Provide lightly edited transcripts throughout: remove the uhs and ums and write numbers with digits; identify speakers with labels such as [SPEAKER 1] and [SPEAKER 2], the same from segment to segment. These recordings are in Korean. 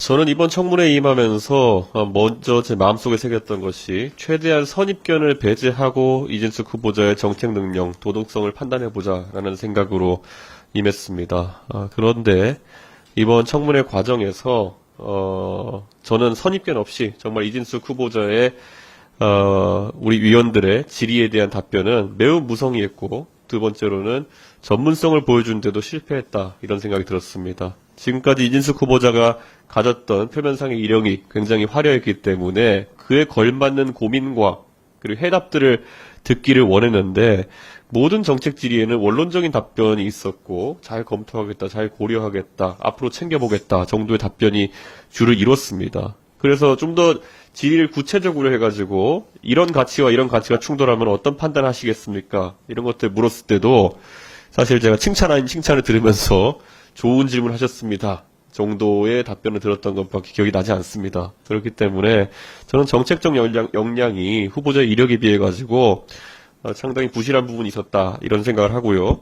[SPEAKER 1] 저는 이번 청문회에 임하면서 먼저 제 마음속에 새겼던 것이 최대한 선입견을 배제하고 이진숙 후보자의 정책 능력, 도덕성을 판단해보자라는 생각으로 임했습니다. 그런데 이번 청문회 과정에서 저는 선입견 없이 정말 이진숙 후보자의 우리 위원들의 질의에 대한 답변은 매우 무성의했고, 두 번째로는 전문성을 보여주는데도 실패했다, 이런 생각이 들었습니다. 지금까지 이진숙 후보자가 가졌던 표면상의 이력이 굉장히 화려했기 때문에 그에 걸맞는 고민과 그리고 해답들을 듣기를 원했는데, 모든 정책 질의에는 원론적인 답변이 있었고, 잘 검토하겠다, 잘 고려하겠다, 앞으로 챙겨보겠다 정도의 답변이 주를 이뤘습니다. 그래서 좀 더 질의를 구체적으로 해가지고 이런 가치와 이런 가치가 충돌하면 어떤 판단을 하시겠습니까? 이런 것들 물었을 때도 사실 제가 칭찬 아닌 칭찬을 들으면서 좋은 질문 하셨습니다 정도의 답변을 들었던 것밖에 기억이 나지 않습니다. 그렇기 때문에 저는 정책적 역량이 후보자의 이력에 비해 가지고 상당히 부실한 부분이 있었다, 이런 생각을 하고요.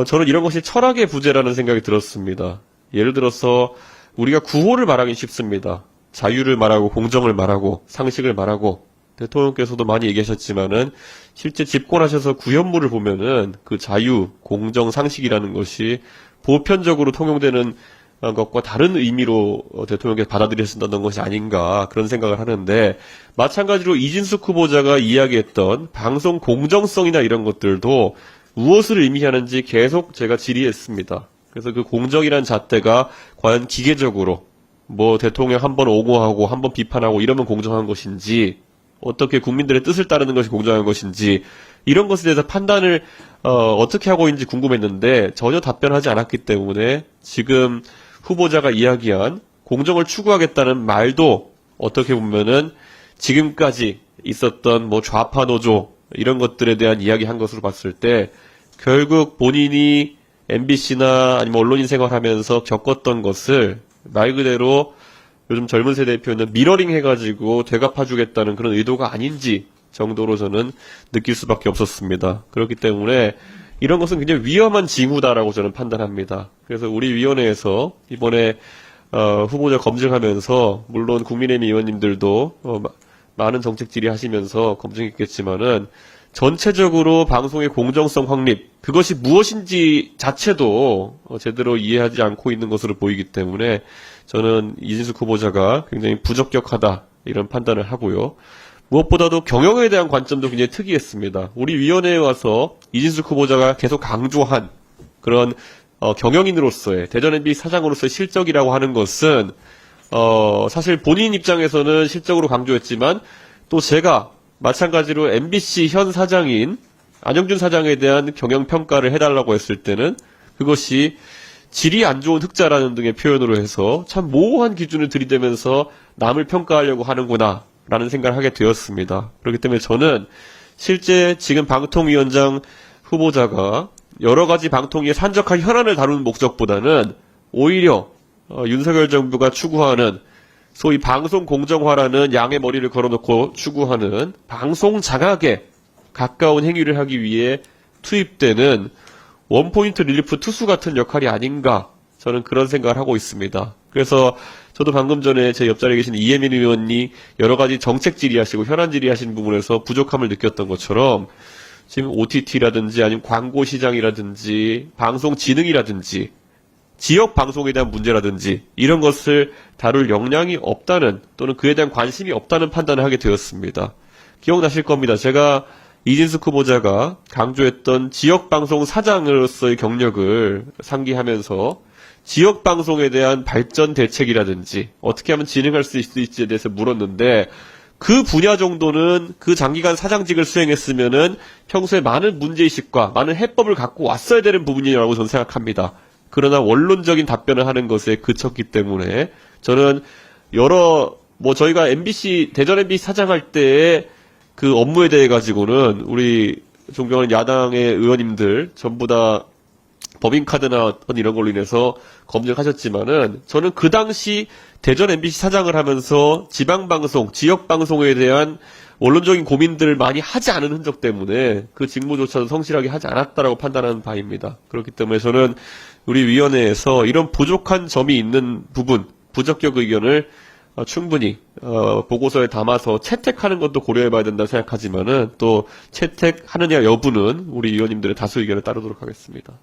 [SPEAKER 1] 저는 이런 것이 철학의 부재라는 생각이 들었습니다. 예를 들어서 우리가 구호를 말하기 쉽습니다. 자유를 말하고 공정을 말하고 상식을 말하고, 대통령께서도 많이 얘기하셨지만은 실제 집권하셔서 구현물을 보면은 그 자유, 공정, 상식이라는 것이 보편적으로 통용되는 것과 다른 의미로 대통령께서 받아들이신다는 것이 아닌가, 그런 생각을 하는데, 마찬가지로 이진숙 후보자가 이야기했던 방송 공정성이나 이런 것들도 무엇을 의미하는지 계속 제가 질의했습니다. 그래서 그 공정이라는 잣대가 과연 기계적으로 뭐 대통령 한 번 옹호하고 한 번 비판하고 이러면 공정한 것인지, 어떻게 국민들의 뜻을 따르는 것이 공정한 것인지, 이런 것에 대해서 판단을 어떻게 하고 있는지 궁금했는데 전혀 답변하지 않았기 때문에 지금 후보자가 이야기한 공정을 추구하겠다는 말도 어떻게 보면은 지금까지 있었던 뭐 좌파 노조 이런 것들에 대한 이야기한 것으로 봤을 때 결국 본인이 MBC나 아니면 언론인 생활하면서 겪었던 것을 말 그대로 요즘 젊은 세대의 표현은 미러링 해가지고 되갚아주겠다는 그런 의도가 아닌지 정도로 저는 느낄 수밖에 없었습니다. 그렇기 때문에 이런 것은 굉장히 위험한 징후다라고 저는 판단합니다. 그래서 우리 위원회에서 이번에 후보자 검증하면서 물론 국민의힘 의원님들도 많은 정책 질의하시면서 검증했겠지만은 전체적으로 방송의 공정성 확립, 그것이 무엇인지 자체도 제대로 이해하지 않고 있는 것으로 보이기 때문에 저는 이진숙 후보자가 굉장히 부적격하다, 이런 판단을 하고요. 무엇보다도 경영에 대한 관점도 굉장히 특이했습니다. 우리 위원회에 와서 이진숙 후보자가 계속 강조한 그런 경영인으로서의, 대전 MBC 사장으로서의 실적이라고 하는 것은 사실 본인 입장에서는 실적으로 강조했지만, 또 제가 마찬가지로 MBC 현 사장인 안영준 사장에 대한 경영평가를 해달라고 했을 때는 그것이 질이 안 좋은 흑자라는 등의 표현으로 해서 참 모호한 기준을 들이대면서 남을 평가하려고 하는구나 라는 생각을 하게 되었습니다. 그렇기 때문에 저는 실제 지금 방통위원장 후보자가 여러 가지 방통위의 산적한 현안을 다루는 목적보다는 오히려 윤석열 정부가 추구하는 소위 방송 공정화라는 양의 머리를 걸어놓고 추구하는 방송 장악에 가까운 행위를 하기 위해 투입되는 원포인트 릴리프 투수 같은 역할이 아닌가, 저는 그런 생각을 하고 있습니다. 그래서 저도 방금 전에 제 옆자리에 계신 이혜민 의원이 여러 가지 정책 질의하시고 현안 질의하신 부분에서 부족함을 느꼈던 것처럼 지금 OTT라든지 아니면 광고 시장이라든지 방송 지능이라든지 지역 방송에 대한 문제라든지 이런 것을 다룰 역량이 없다는, 또는 그에 대한 관심이 없다는 판단을 하게 되었습니다. 기억나실 겁니다. 제가 이진숙 후보자가 강조했던 지역방송 사장으로서의 경력을 상기하면서 지역 방송에 대한 발전 대책이라든지 어떻게 하면 진행할 수 있을지에 대해서 물었는데, 그 분야 정도는 그 장기간 사장직을 수행했으면은 평소에 많은 문제의식과 많은 해법을 갖고 왔어야 되는 부분이라고 저는 생각합니다. 그러나 원론적인 답변을 하는 것에 그쳤기 때문에 저는 저희가 MBC, 대전 MBC 사장할 때의 그 업무에 대해 가지고는 우리 존경하는 야당의 의원님들 전부 다 법인카드나 어떤 이런 걸로 인해서 검증하셨지만은, 저는 그 당시 대전 MBC 사장을 하면서 지방방송, 지역방송에 대한 원론적인 고민들을 많이 하지 않은 흔적 때문에 그 직무조차도 성실하게 하지 않았다라고 판단하는 바입니다. 그렇기 때문에 저는 우리 위원회에서 이런 부족한 점이 있는 부분, 부적격 의견을 충분히 보고서에 담아서 채택하는 것도 고려해봐야 된다 생각하지만은 또 채택하느냐 여부는 우리 의원님들의 다수 의견에 따르도록 하겠습니다.